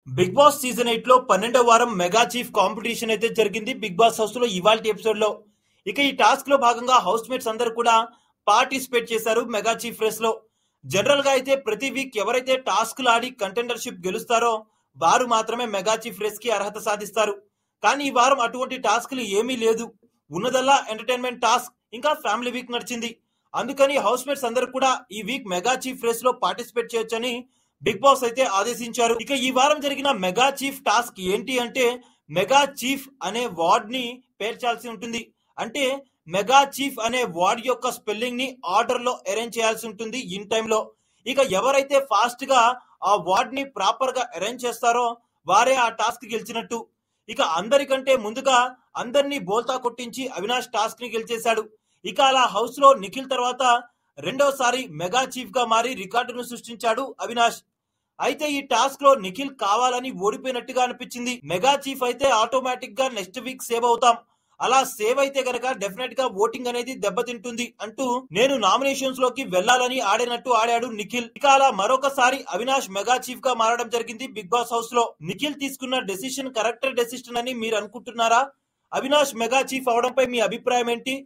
Big boss season 8 లో 12వ వారం mega chief competition అయితే జరిగింది బిగ్ బాస్ హౌస్ లో ఇవాల్టి ఎపిసోడ్ లో. ఇక ఈ టాస్క్ లో భాగంగా హౌస్ మేట్స్ అందరూ కూడా పార్టిసిపేట్ చేశారు మెగా చీఫ్ రేస్ లో. జనరల్ గా అయితే ప్రతి వీక్ ఎవరైతే టాస్క్ ఆడి కంటెండర్షిప్ గెలుస్తారో వారు మాత్రమే మెగా చీఫ్ రేస్ కి అర్హత సాధిస్తారు. కానీ ఈ వారం అటువంటి టాస్క్లు ఏమీ లేదు. ఉన్నదల్లా ఎంటర్టైన్మెంట్ టాస్క్ ఇంకా ఫ్యామిలీ వీక్ నడిచింది. అందుకని హౌస్ మేట్స్ అందరూ కూడా ఈ వీక్ మెగా చీఫ్ రేస్ లో పార్టిసిపేట్ చేయొచ్చని బిగ్ బాస్ అయితే ఆదేశించారు. ఇక ఈ వారం జరిగిన మెగా చీఫ్ టాస్క్ ఏంటి అంటే మెగా చీఫ్ అనే వర్డ్ ని పేర్చాల్సి ఉంటుంది. అంటే మెగా చీఫ్ అనే వర్డ్ యొక్క స్పెల్లింగ్ ని ఆర్డర్ లో అరేంజ్ చేయాల్సి ఉంటుంది ఇన్ టైమ్ లో. ఇక ఎవరైతే ఫాస్ట్ గా ఆ వర్డ్ ని ప్రాపర్ గా అరేంజ్ చేస్తారో వారే ఆ టాస్క్ గెలిచినట్టు. ఇక అందరికంటే ముందుగా అందరినీ బోల్తా కొట్టించి అవినాష్ టాస్క్ ని గెలిచేశాడు. ఇక అలా హౌస్ లో నిఖిల్ తర్వాత రెండోసారి మెగా చీఫ్ గా మారి రికార్డును సృష్టించాడు అవినాష్. అయితే ఈ టాస్క్ లో నిఖిల్ కావాలని ఓడిపోయినట్టుగా అనిపించింది. మెగా చీఫ్ అయితే ఆటోమేటిక్ గా నెక్స్ట్ వీక్ సేవ్ అవుతాం, అలా సేవ్ అయితే గనక డెఫినెట్ గా ఓటింగ్ అనేది దెబ్బతింటుంది అంటూ నేను నామినేషన్స్ లోకి వెళ్లాలని ఆడినట్టు ఆడాడు నిఖిల్. ఇక అలా మరొకసారి అవినాష్ మెగా చీఫ్ గా మారడం జరిగింది బిగ్ బాస్ హౌస్ లో. నిఖిల్ తీసుకున్న డెసిషన్ కరెక్ట్ డెసిషన్ అని మీరు అనుకుంటున్నారా? అవినాష్ మెగా చీఫ్ అవడంపై మీ అభిప్రాయం ఏంటి?